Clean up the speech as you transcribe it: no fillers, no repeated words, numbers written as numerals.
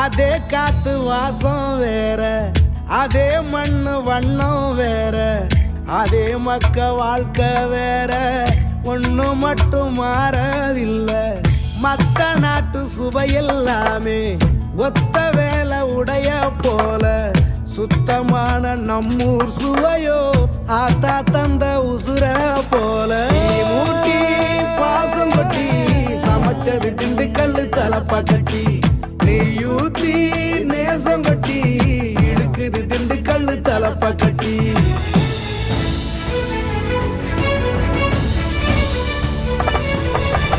அதே காத்து வாசம் வேற, அதே மண்ணு வண்ணம் வேற, அதே மக்க வாழ்க்கை வேற, ஒண்ணு மட்டும் மாறவில்லை. மத்த நாட்டு சுவையெல்லாமே ஒத்த வேலை உடைய போல, சுத்தமான நம்மூர் சுவையோ ஆத்தா தந்த உசுர போல. மூட்டி பாசம் கொட்டி சமைச்சது திண்டுக்கல்லு தலப்பா கட்டி,